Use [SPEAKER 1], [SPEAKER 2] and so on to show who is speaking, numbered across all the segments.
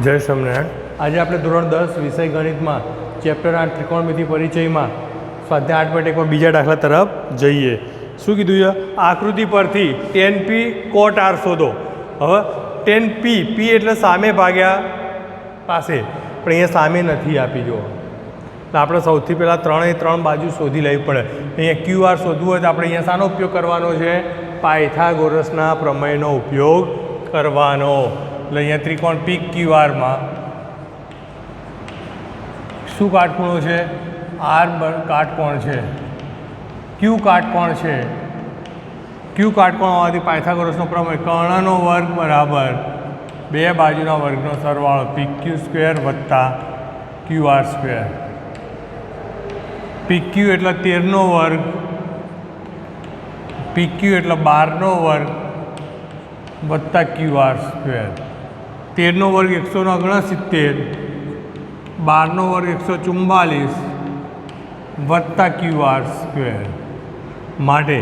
[SPEAKER 1] જય સ્વામિનારાયણ. આજે આપણે ધોરણ 10 વિષય ગણિતમાં ચેપ્ટર 8 ત્રિકોણમિતિ પરિચયમાં સ્વાધ્યાય 8.1 બીજા દાખલા તરફ જઈએ. શું કીધું છે? આકૃતિ પરથી tan p cot r શોધો. હવે tan p એટલે સામે ભાગ્યા પાસે, પણ અહીંયા સામે નથી આપી. જો તો આપણે સૌથી પહેલાં ત્રણ બાજુ શોધી લેવી પડે. અહીંયા ક્યુ આર શોધવું હોય તો આપણે અહીંયા શાનો ઉપયોગ કરવાનો છે? પાયથાગોરસના પ્રમેયનો ઉપયોગ કરવાનો. એટલે અહીંયા ત્રિકોણ પી ક્યુ આરમાં શું કાટખૂણો છે? આર કાટકોણ છે, ક્યુ કાટકોણ છે. ક્યુ કાટકોણ હોવાથી પાયથાગોરસનો પ્રમેય કર્ણનો વર્ગ બરાબર બે બાજુના વર્ગનો સરવાળો પી ક્યુ સ્ક્વેર વત્તા ક્યુ આર સ્ક્વેર. પી ક્યુ એટલે 13નો વર્ગ, પી ક્યુ એટલે 12નો વર્ગ વત્તા ક્યુ આર સ્ક્વેર. 13નો વર્ગ 169, 12નો વર્ગ 144 વત્તા ક્યુ આર સ્ક્વેર. માટે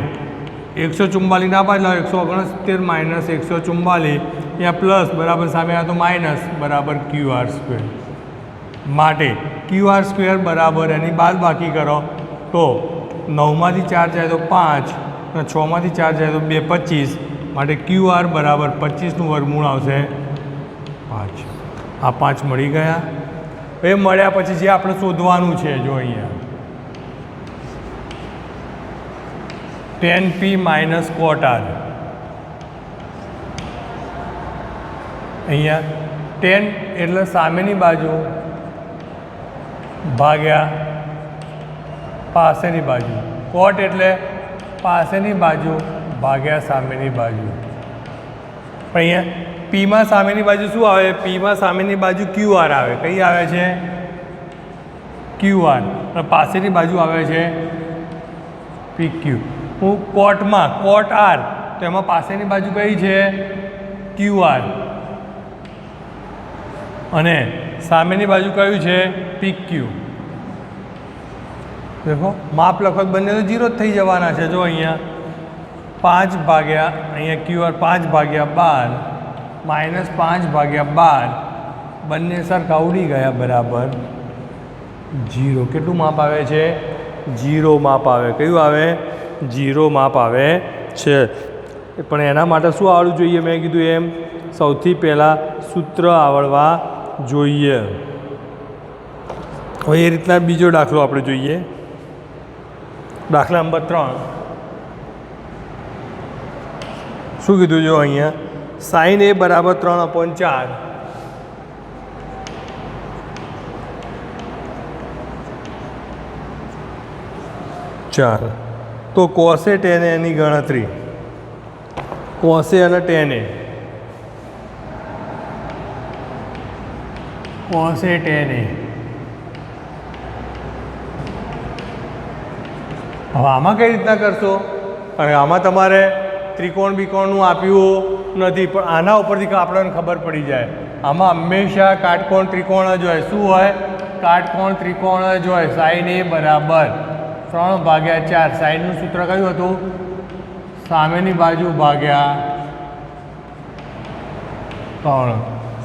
[SPEAKER 1] 144 ના બદલા 169 માઇનસ 144, અહીંયા પ્લસ બરાબર સામે આ તો માઇનસ બરાબર ક્યુ આર સ્ક્વેર. માટે ક્યુ આર સ્ક્વેર બરાબર એની બાદ બાકી કરો તો 9માંથી 4 જાય તો 5 અને 6માંથી 4 જાય તો 2, 25. માટે ક્યુ આર બરાબર 25નું વર્ગમૂળ આવશે 5. આ 5 મળી ગયા. એ મળ્યા પછી જે આપણે શોધવાનું છે, જો અહીંયા tan p minus cot r. અહીંયા tan એટલે સામેની બાજુ ભાગ્યા પાસેની બાજુ, cot એટલે પાસેની બાજુ ભાગ્યા સામેની બાજુ. પણ અહીંયા પીમાં સામેની બાજુ શું આવે? પીમાં સામેની બાજુ ક્યુ આર આવે. કઈ આવે છે? Q R. અને પાસેની બાજુ આવે છે પી ક્યુ. હું કોટમાં કોટ આર, તો એમાં પાસેની બાજુ કઈ છે? Q R. અને સામેની બાજુ કયું છે? પી ક્યુ. દેખો માપ લખો બંને તો 0 જ થઈ જવાના છે. જો અહીંયા 5 ભાગ્યા અહીંયા ક્યુ આર 5 ભાગ્યા 12 માઇનસ 5 ભાગ્યા 12 બંને સરખા ઉડી ગયા બરાબર 0. કેટલું માપ આવે છે? 0 માપ આવે. કયું આવે? 0 માપ આવે છે. પણ એના માટે શું આવડવું જોઈએ? મેં કીધું એમ સૌથી પહેલાં સૂત્ર આવડવા જોઈએ. હવે એ રીતના બીજો દાખલો આપણે જોઈએ. દાખલા નંબર 3. શું કીધું? જો અહીંયા sin a બરાબર 3/4, તો cos a tan a ની ગણતરી. cos a અને tan a, cos a tan a. હવે આમાં કઈ રીતના કરશો? કારણ કે આમાં તમારે ત્રિકોણ બીકોણનું આપ્યું નથી, પણ આના ઉપરથી આપણને ખબર પડી જાય. આમાં હંમેશા કાટકોણ ત્રિકોણ જ હોય. શું હોય? કાટકોણ ત્રિકોણ જ હોય. sin a બરાબર 3/4. સાઈનનું સૂત્ર કયું હતું? સામેની બાજુ ભાગ્યા 3.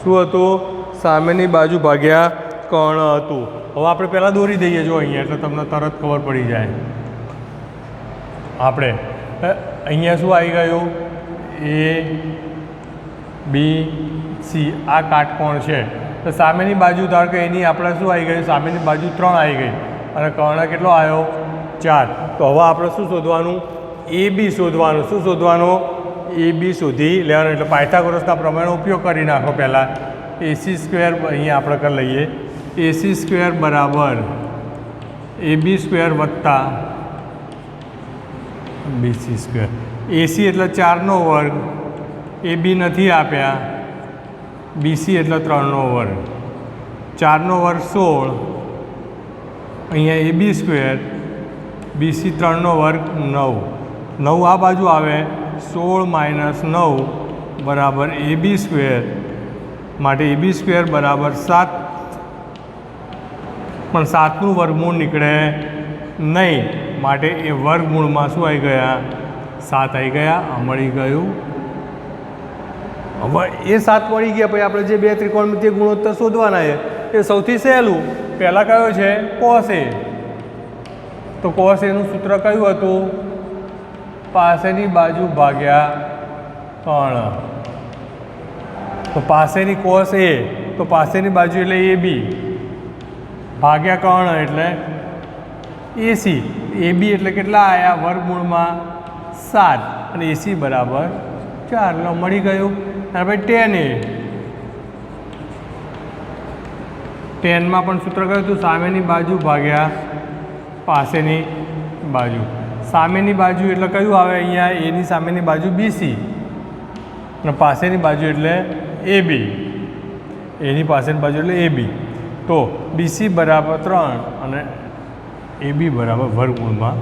[SPEAKER 1] શું હતું? સામેની બાજુ ભાગ્યા કર્ણ હતું. હવે આપણે પહેલાં દોરી દઈએ. જો અહીંયા એટલે તમને તરત ખબર પડી જાય. આપણે અહીંયા શું આવી ગયું? A B C. આ કાટકોણ છે. તો સામેની બાજુ ધારો કે એની આપણે શું આવી ગયું? સામેની બાજુ 3 આવી ગઈ અને કર્ણ કેટલો આવ્યો? 4. તો હવે આપણે શું શોધવાનું? AB શોધવાનું. શું શોધવાનું? AB શોધી લેવાનું. એટલે પાયથાગોરસના પ્રમેયનો ઉપયોગ કરી નાખો. પહેલાં AC સ્ક્વેર અહીંયા આપણે કરી લઈએ. AC સ્ક્વેર બરાબર AB સ્ક્વેર વત્તા BC સ્ક્વેર. AC એટલે 4નો વર્ગ, AB નથી આપ્યા, BC એટલે 3નો વર્ગ. 4નો વર્ગ 16, અહીંયા AB સ્ક્વેર, BC 3નો વર્ગ 9. 9 આ બાજુ આવે, 16 માઇનસ 9 બરાબર AB સ્ક્વેર. માટે AB સ્ક્વેર બરાબર 7. પણ 7નું વર્ગમૂળ નીકળે નહીં. માટે એ વર્ગમૂળમાં શું આવી ગયા? 7 આવી ગયા. આ મળી ગયું હવે એ 7 મળી ગયા, પછી આપણે જે બે ત્રિકોણમિતિય ગુણોત્તર શોધવાના છે એ સૌથી સહેલું. પહેલાં કયો છે? cos A. તો cos A નું સૂત્ર કયું હતું? પાસેની બાજુ ભાગ્યા કર્ણ. તો પાસેની cos A, તો પાસેની બાજુ એટલે AB ભાગ્યા કર્ણ એટલે AC. AB એટલે કેટલા આવ્યા? વર્ગમૂળમાં 7 અને AC બરાબર 4. એટલે મળી ગયું. અને ભાઈ tan A, tanમાં પણ સૂત્ર કયું હતું? સામેની બાજુ ભાગ્યા પાસેની બાજુ. સામેની બાજુ એટલે કયું આવે? અહીંયા એની સામેની બાજુ BC અને પાસેની બાજુ એટલે AB. એની પાસેની બાજુ એટલે AB. તો BC બરાબર 3 અને AB બરાબર વર્ગમૂળમાં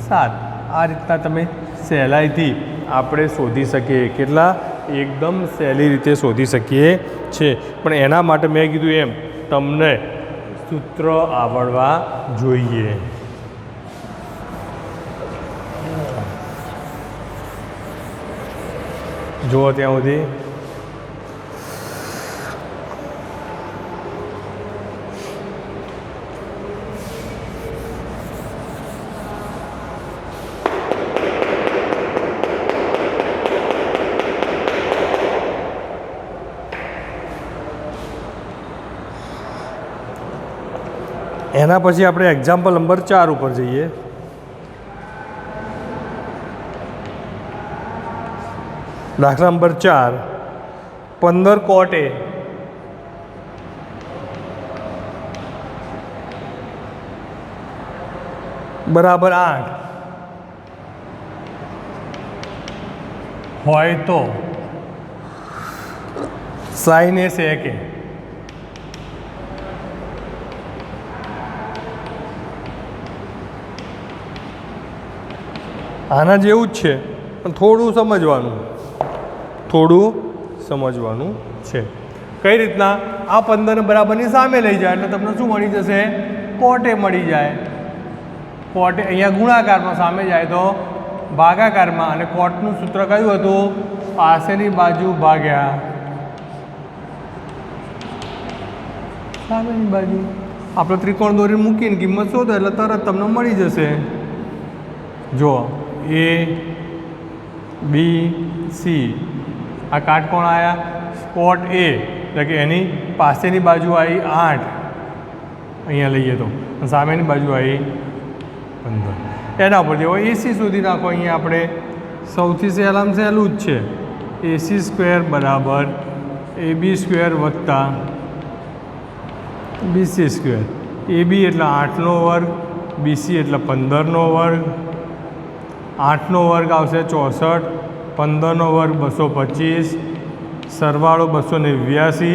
[SPEAKER 1] 7. આ રીતના તમે સહેલાઈથી આપણે શોધી શકીએ. કેટલા? એકદમ સહેલી રીતે શોધી શકીએ છે. પણ એના માટે મેં કીધું એમ તમને સૂત્ર આવડવા જોઈએ. જુઓ ત્યાં સુધી એના પછી આપણે એક્ઝામ્પલ નંબર 4 ઉપર જઈએ. દાખલા નંબર 4, 15 cot A બરાબર 8 હોય તો sin A sec A. આના જેવું જ છે પણ થોડું સમજવાનું છે. કઈ રીતના? આ 15 બરાબરની સામે લઈ જાય એટલે તમને શું મળી જશે? cot A મળી જાય. cot A અહીંયા ગુણાકારમાં, સામે જાય તો ભાગાકારમાં. અને cotનું સૂત્ર કયું હતું? પાસેની બાજુ ભાગ્યા સામેની બાજુ. આપણે ત્રિકોણ દોરી મૂકીને કિંમત શોધો એટલે તરત તમને મળી જશે. જો A B C, આ કાટકોણ આવ્યા cot A એટલે કે એની પાસેની બાજુ આવી 8 અહીંયા લઈએ તો, સામેની બાજુ આવી 15. એના ઉપરથી હવે AC શોધી નાખો. અહીંયા આપણે સૌથી સહેલામાં સહેલું જ છે. AC સ્ક્વેર બરાબર AB સ્ક્વેર વત્તા BC સ્ક્વેર. AB એટલે 8નો વર્ગ, BC એટલે 15નો વર્ગ. 8નો વર્ગ આવશે 64, 15નો વર્ગ 225, સરવાળો 289.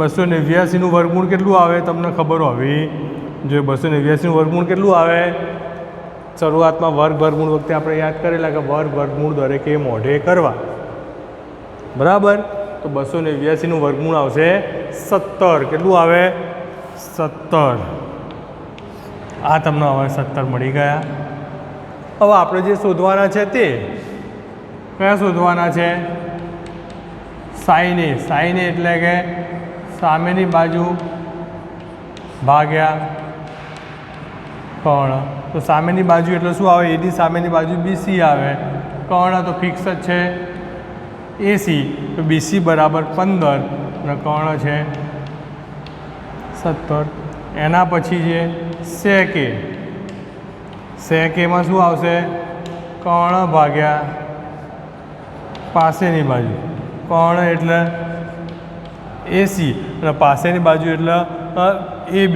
[SPEAKER 1] 289નું વર્ગમૂળ કેટલું આવે તમને ખબર હોવી જોઈએ. 289નું વર્ગમૂળ કેટલું આવે? શરૂઆતમાં વર્ગમૂળ વખતે આપણે યાદ કરેલા કે વર્ગમૂળ દરેકે મોઢે કરવા, બરાબર. તો 289નું વર્ગમૂળ આવશે 17. કેટલું આવે? 17. આ તમને હવે 17 મળી ગયા. હવે આપણે જે શોધવાના છે તે કયા શોધવાના છે? sin A. sin A એટલે કે સામેની બાજુ ભાગ્યા કર્ણ. તો સામેની બાજુ એટલે શું આવે? એની સામેની બાજુ BC આવે. કર્ણ તો ફિક્સ જ છે AC. તો BC બરાબર 15 અને કર્ણ છે 17. એના પછી જે sec A. sec A માં શું આવશે? કર્ણ ભાગ્યા પાસેની બાજુ. કર્ણ એટલે AC અને પાસેની બાજુ એટલે AB.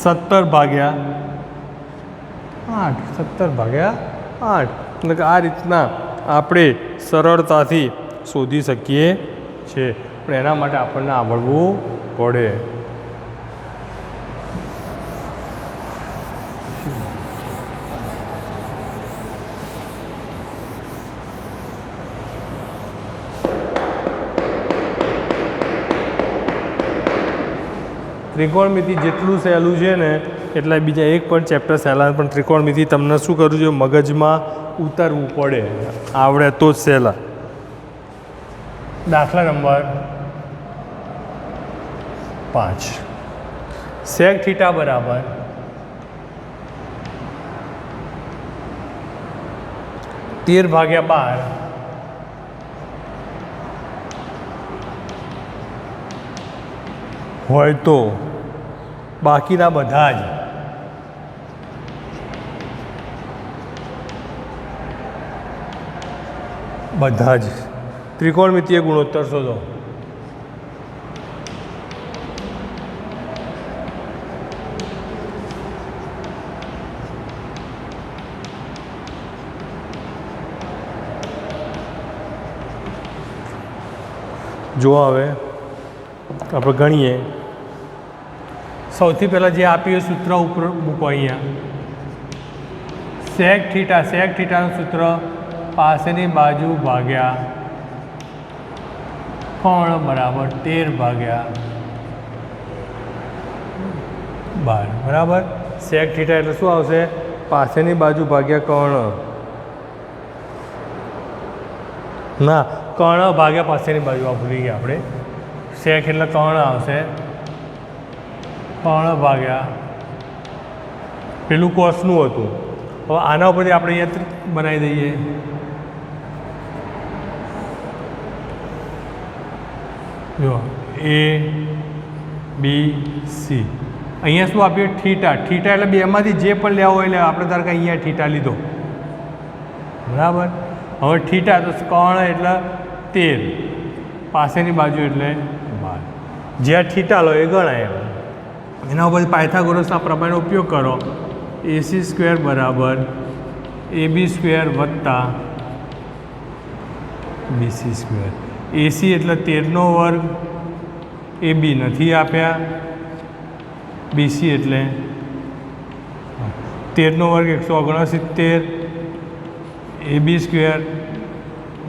[SPEAKER 1] 17 ભાગ્યા 8. 17 ભાગ્યા 8. એટલે કે આ રીતના આપણે સરળતાથી શોધી શકીએ છીએ. પણ એના માટે આપણને આવડવું પડે. ત્રિકોણમિતિ જેટલું સહેલું છે ને એટલા બીજા એક પણ ચેપ્ટર સહેલા, પણ ત્રિકોણમિતિ તમને શું કરવું જોઈએ, મગજમાં ઉતારવું પડે, આવડે તો જ સહેલા. દાખલા નંબર 5. સેક થીટા બરાબર 13/12 હોય તો બાકીના બધા જ ત્રિકોણમિતિય ગુણોત્તર શોધો. જો હવે આપણે ગણીએ. સૌથી પહેલાં જે આપ્યું સૂત્ર ઉપર મૂકો અહીંયા. સેક થીટાનું સૂત્ર પાસેની બાજુ ભાગ્યા કોણ બરાબર 13/12 બરાબર. સેક થીટા એટલે શું આવશે, પાસેની બાજુ ભાગ્યા કર્ણ, ના કર્ણ ભાગ્યા પાસેની બાજુ ભૂલી ગયા આપણે. સેક એટલે કર્ણ આવશે, કર્ણ ભાગ્યા પેલું કોસનું હતું. હવે આના ઉપરથી આપણે અહીંયા બનાવી દઈએ. જો ABC. અહીંયા શું આપ્યું, થીટા એટલે બેમાંથી જે પણ લેવો હોય એટલે આપણે ધારો કે અહીંયા થીટા લીધો બરાબર. હવે થીટા તો કર્ણ એટલે 13, પાસેની બાજુ એટલે 12. જ્યાં થીટા લો એ ગણાય. એના ઉપર પાયથાગોરસના પ્રમેયનો ઉપયોગ કરો. AC² બરાબર AB² વત્તા BC². AC એટલે 13નો વર્ગ, AB નથી આપ્યા, BC એટલે 13નો વર્ગ 169, AB²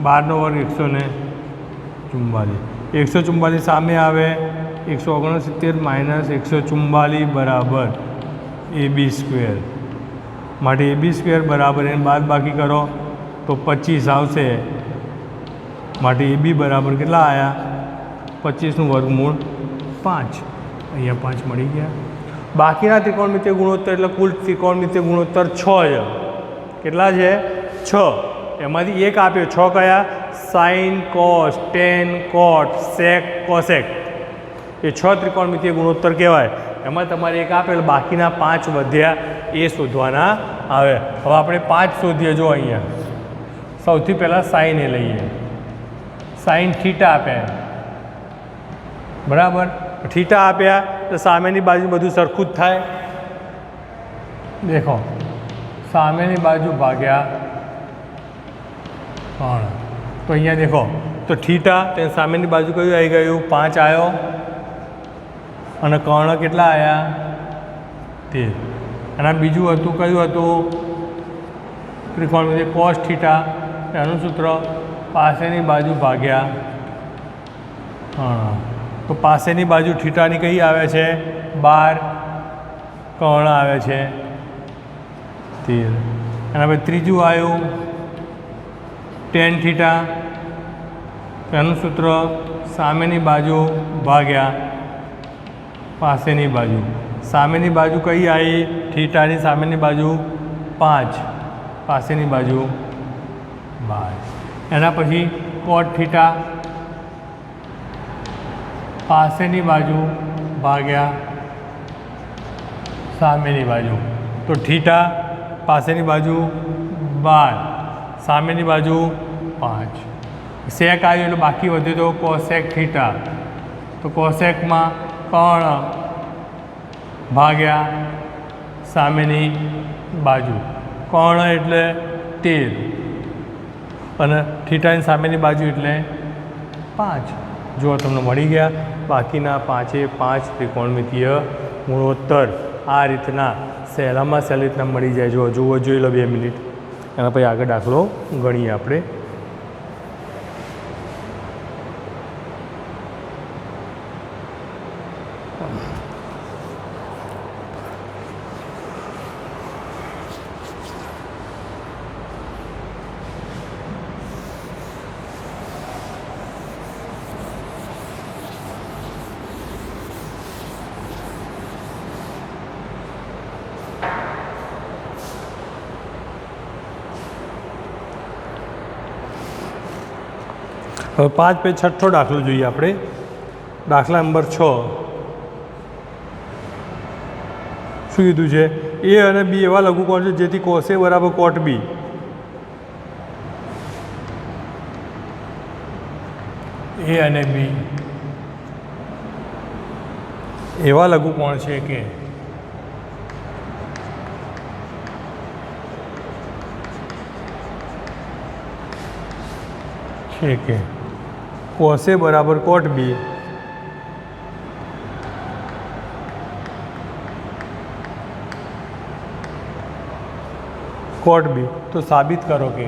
[SPEAKER 1] 12નો વર્ગ 144. 144 સામે આવે, 169 માઇનસ 144 બરાબર AB². માટે AB² બરાબર એને બાદ બાકી કરો તો 25 આવશે. માટે AB બરાબર કેટલા આવ્યા, 25નું વર્ગમૂળ 5. અહીંયા 5 મળી ગયા. બાકીના ત્રિકોણમિતિય ગુણોત્તર એટલે કુલ ત્રિકોણમિતિય ગુણોત્તર 6 છે. કેટલા છે, 6. એમાંથી એક આપ્યો 6 કયા, સાઇન, કોસ, ટેન, કોટ, સેક, કોસેક. એ 6 ત્રિકોણમિતિય ગુણોત્તર કહેવાય. એમાં તમારે એક આપેલ, બાકીના 5 વધ્યા એ શોધવાના આવે. હવે આપણે 5 શોધીએ. જો અહીંયા સૌથી પહેલાં સાઇન એ લઈએ. સાઇન થીટા આપ્યા બરાબર. થીટા આપ્યા તો સામેની બાજુ બધું સરખું જ થાય. દેખો સામેની બાજુ ભાગ્યા કર્ણ. તો અહીંયા દેખો તો થીટા તે સામેની બાજુ કયું આવી ગયું, 5 આવ્યો. અને કર્ણ કેટલા આવ્યા, 13. અને બીજું હતું કયું હતું, ત્રિકોણમિતિય કોસ થીટા. એનું સૂત્ર પાસેની બાજુ ભાગ્યા કર્ણ. તો પાસેની બાજુ થીટાની કઈ આવે છે, 12, કર્ણ આવે છે 13. અને હવે ત્રીજું આવ્યું ટેન થીટા. એનું સૂત્ર સામેની બાજુ ભાગ્યા પાસેની બાજુ. સામેની બાજુ કઈ આવી, થીટાની સામેની બાજુ 5, પાસેની બાજુ 12. એના પછી કોટ થીટા, પાસેની બાજુ ભાગ્યા સામેની બાજુ. તો થીટા પાસેની બાજુ 12, સામેની બાજુ 5. સેક આવ્યું એટલે બાકી વધ્યું તો કોસેક થીટા. તો કોસેકમાં કર્ણ ભાગ્યા સામેની બાજુ. કર્ણ એટલે 13 અને થીટાની સામેની બાજુ એટલે 5. જો તમને મળી ગયા બાકીના 5 ત્રિકોણમિતિય ગુણોત્તર. આ રીતના સહેલામાં સહેલી રીતના મળી જાય. જુઓ જોઈ લો 2 મિનિટ. એના પછી આગળ દાખલો ગણીએ આપણે. હવે 5 પછી છઠ્ઠો દાખલો જોઈએ આપણે. દાખલા નંબર 6. શું કીધું છે? એ અને બી એવા લઘુકોણ છે જેથી કોસ એ બરાબર કોટ બી. એ અને બી એવા લઘુકોણ છે કે કોસ એ બરાબર કોટ બી તો સાબિત કરો કે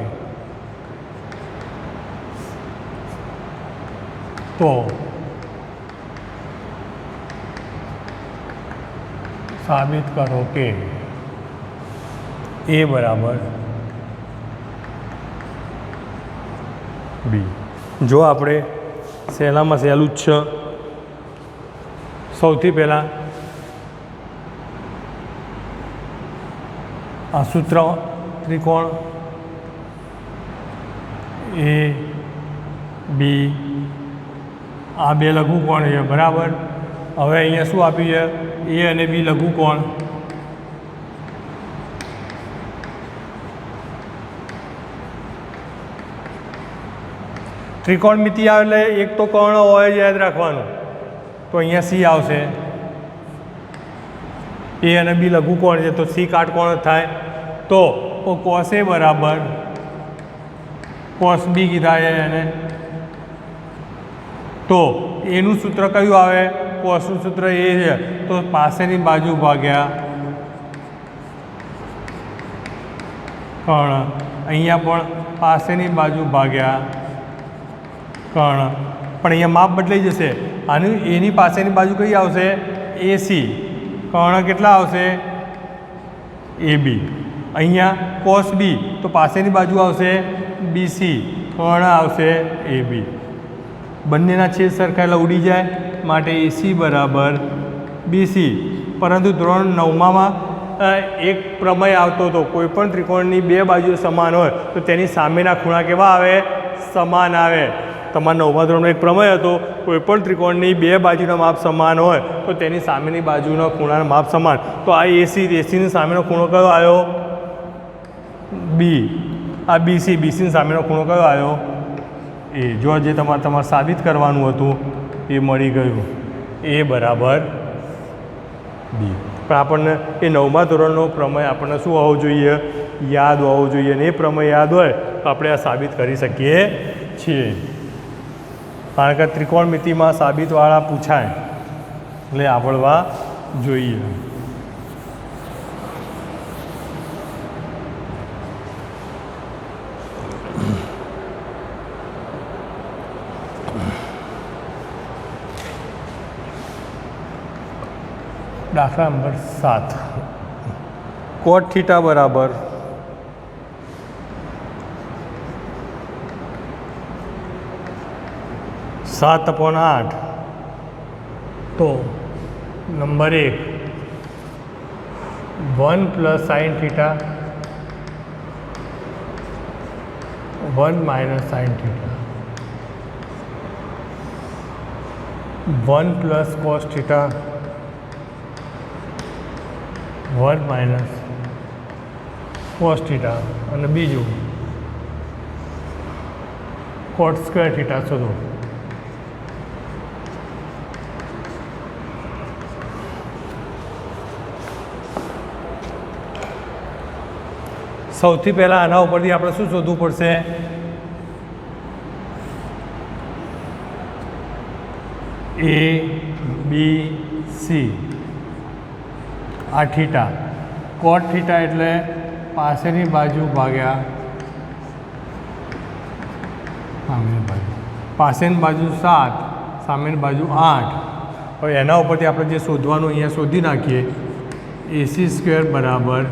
[SPEAKER 1] એ બરાબર બી. જો આપણે સહેલામાં સહેલું જ છે. સૌથી પહેલાં આ સૂત્ર ત્રિકોણ એ બી આ બે લઘુકોણ છે બરાબર. હવે અહીંયા શું આપ્યું છે? એ અને બી લઘુકોણ. ત્રિકોણમિતિ આવે એટલે એક તો કર્ણ હોય યાદ રાખવાનું. તો અહીંયા સી આવશે. એ અને બી લઘુકોણ છે તો સી કાટકોણ થાય. તો કોસ એ બરાબર કોસ બી કીધા છે એને. તો એનું સૂત્ર કયું આવે? કોસનું સૂત્ર એ છે તો પાસેની બાજુ ભાગ્યા કર્ણ. અહીંયા પણ પાસેની બાજુ ભાગ્યા કર્ણ. પણ અહીંયા માપ બદલાઈ જશે. આનું એની પાસેની બાજુ કઈ આવશે? એસી. કર્ણ કેટલા આવશે? એ બી. અહીંયા કોસ બી તો પાસેની બાજુ આવશે બીસી. કર્ણ આવશે એ બી. બંનેના છેદ સરખા એટલે ઉડી જાય માટે એસી બરાબર બીસી. પરંતુ ધોરણ 9માં એક પ્રમેય આવતો હતો. કોઈપણ ત્રિકોણની બે બાજુ સમાન હોય તો તેની સામેના ખૂણા કેવા આવે? સમાન આવે. તમારા 9મા ધોરણનો એક પ્રમેય હતો. કોઈપણ ત્રિકોણની બે બાજુના માપ સમાન હોય તો તેની સામેની બાજુના ખૂણાના માપ સમાન. તો આ એસીની સામેનો ખૂણો કયો આવ્યો? બી. આ બીસીની સામેનો ખૂણો કયો આવ્યો? એ. જો જે તમારે સાબિત કરવાનું હતું એ મળી ગયું. એ બરાબર બી. પણ આપણને એ 9મા ધોરણનો પ્રમેય આપણને શું હોવો જોઈએ? યાદ હોવો જોઈએ. અને એ પ્રમેય યાદ હોય તો આપણે આ સાબિત કરી શકીએ છીએ. કારણ કે ત્રિકોણમિતિમાં સાબિતવાળા પૂછાય એટલે આવડવા જોઈએ. દાખલા નંબર 7. કોટ થીટા બરાબર 7/8. તો number 1 1 + sin theta 1 - sin theta 1 + cos theta 1 - cos theta. અને બીજું cot સ્ક્વેર થીટા શોધો. સૌથી પહેલાં આના ઉપરથી આપણે શું શોધવું પડશે? એ બી સી. આ થીટા. કોટ થીટા એટલે પાસેની બાજુ ભાગ્યા સામેની બાજુ. પાસેની બાજુ 7, સામેની બાજુ 8. હવે એના ઉપરથી આપણે જે શોધવાનું અહીંયા શોધી નાખીએ. એસી સ્ક્વેર બરાબર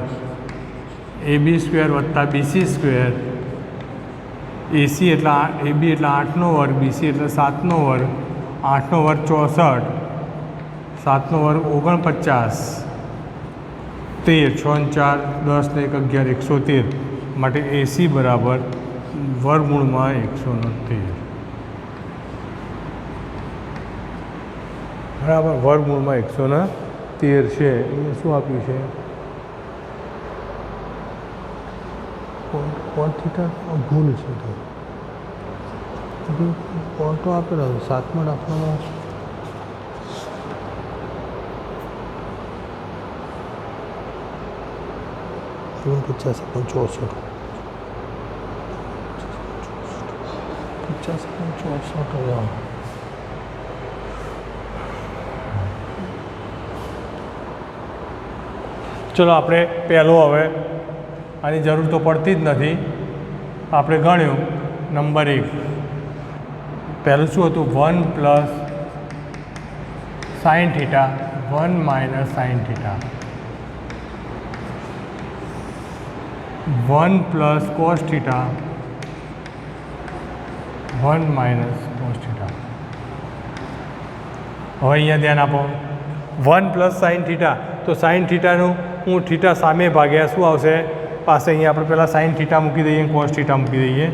[SPEAKER 1] AB સ્ક્વેર વત્તા BC સ્ક્વેર. એસી એટલે AB એટલે 8નો વર્ગ, BC એટલે 7નો વર્ગ. 8નો વર્ગ 64, 7નો વર્ગ 49, 13, 6 × 4 10 ને 1 11 113. માટે એસી બરાબર વર્ગમૂળમાં 113. બરાબર વર્ગમૂળમાં 113 છે. અહીંયા શું આપ્યું છે? કોટ થીટા ભૂલ છે તો કોટો આપેલો સાતમા દાખલામાં ₹50 64 50 ચલો આપણે પહેલો હવે આની જરૂર તો પડતી જ નથી. આપણે ગણ્યું નંબર 1 પહેલું શું હતું? 1 plus sine theta 1 minus sine theta 1 plus cos theta 1 minus cos theta. હવે અહીંયા ધ્યાન આપો 1 પ્લસ સાઇન થીટા તો સાઇન થીટાનું હું થીટા સામે ભાગ્યા શું આવશે પાસે? અહીંયા આપણે પહેલાં સાઇન થીટા મૂકી દઈએ, કોસ થીટા મૂકી દઈએ.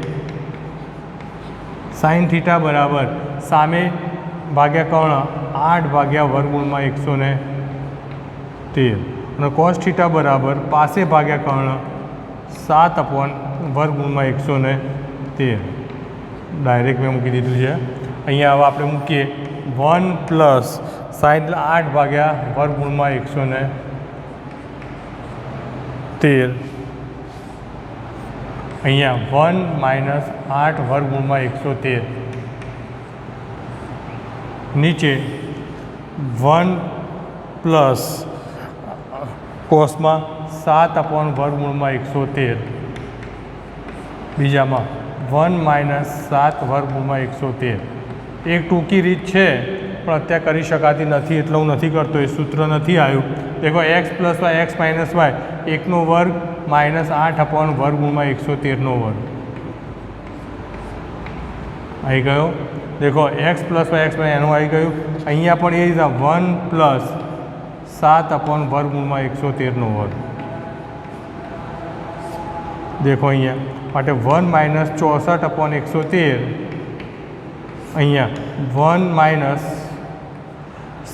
[SPEAKER 1] સાઇન થીટા બરાબર સામે ભાગ્યા કર્ણ 8 ભાગ્યા વર્ગમૂળમાં 113 અને કોસ થીટા બરાબર પાસે ભાગ્યા કર્ણ 7 અપોન વર્ગમૂળમાં 113. ડાયરેક્ટ મેં મૂકી દીધું છે. અહીંયા હવે આપણે મૂકીએ 1 પ્લસ સાઇન 8 ભાગ્યા વર્ગમૂળમાં 113 અહીંયા 1 માઇનસ 8 વર્ગમૂળમાં 113 નીચે 1 પ્લસ કોસમાં 7 અપોન વર્ગમૂળમાં 113 બીજામાં 1 માઇનસ 7 વર્ગમૂળમાં 113. એક ટૂંકી રીત છે પણ અત્યારે કરી શકાતી નથી એટલે હું નથી કરતો. એ સૂત્ર નથી આવ્યું. દેખો x plus y x minus y 1નો વર્ગ માઇનસ 8 અપોન વર્ગમૂળમાં 113નો વર્ગ આવી ગયો. દેખો એક્સ પ્લસ વાય એક્સ એનું આવી ગયું. અહીંયા પણ એ રીતે 1 પ્લસ 7 અપોન વર્ગમૂળમાં 113નો વર્ગ. દેખો અહીંયા માટે 1 માઇનસ 64 અપોન 113 અહીંયા 1 માઇનસ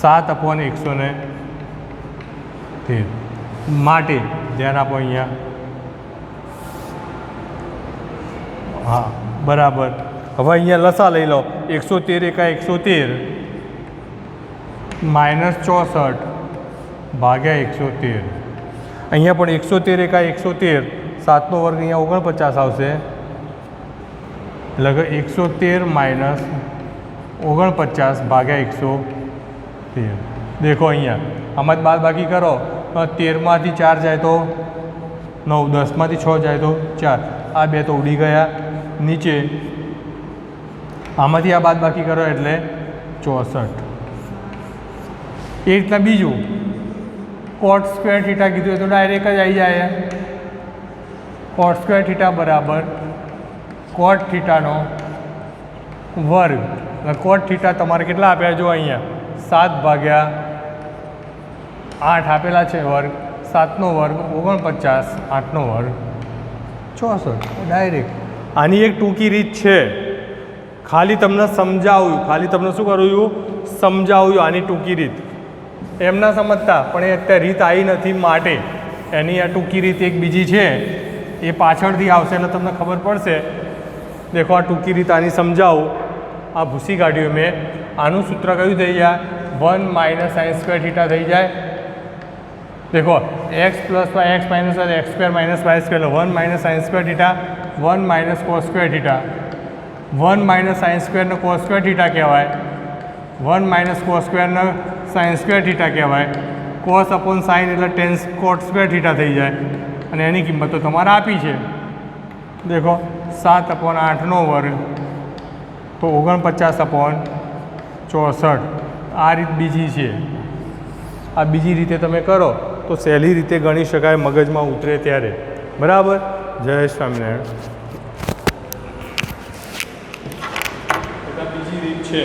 [SPEAKER 1] 7 અપોન 113 માટે ધ્યાન આપો અહીંયા. હા બરાબર. હવે અહીંયા લસા લઈ લો 113 એકા 113 માઇનસ 64 ભાગ્યા 113. અહીંયા પણ 113 એકા 113 7નો વર્ગ અહીંયા 49 આવશે એટલે કે 113 માઇનસ 49 ભાગ્યા 113. દેખો અહીંયા આમાં જ બાદ બાકી કરો 13માંથી 4 જાય તો 9, 10માંથી 6 જાય તો 4. આ બે તો ઉડી ગયા નીચે. આમાંથી આ બાદ બાકી કરો એટલે 64. એ રીતના બીજું કોટ સ્ક્વેર થીટા કીધું હોય તો ડાયરેક્ટ જ આવી જાય. કોટ સ્ક્વેર થીટા બરાબર કોટ થીટાનો વર્ગ. કોટ થીટા તમારે કેટલા આપ્યા જો અહીંયા 7 ભાગ્યા 8 આપેલા છે વર્ગ. 7નો વર્ગ 49, 8નો વર્ગ 64. ડાયરેક્ટ આની એક ટૂંકી રીત છે. ખાલી તમને સમજાવ્યું, ખાલી તમને શું કર્યું? સમજાવ્યું આની ટૂંકી રીત. એમ ના સમજતા પણ એ અત્યારે રીત આવી નથી માટે એની આ ટૂંકી રીત એક બીજી છે એ પાછળથી આવશે એટલે તમને ખબર પડશે. દેખો આ ટૂંકી રીત આની સમજાવું. આ ભૂસી કાઢ્યું મેં. આનું સૂત્ર કયું થઈ જાય? 1 માઇનસ સાઇન સ્ક્વેર થીટા થઈ જાય. देखो x plus y x minus y x square minus y square 1 minus sine square theta 1 minus cos square theta 1 minus sine square ने कोस स्क्वायर थीटा कहवाय 1 माइनस कोस स्क्वायर ने sine square theta कहवाय cos upon sine એટલે tan cot square theta થઈ જાય અને એની કિંમત તો તમારે આપી છે. देखो 7 अपॉन 8 નો વર્ગ તો 49 अपॉन 64. આ રીત બીજી છે. આ બીજી રીતે તમે કરો તો સહેલી રીતે ગણી શકાય, મગજમાં ઉતરે ત્યારે. બરાબર. જય સ્વામિનારાયણ. બીજી રીત છે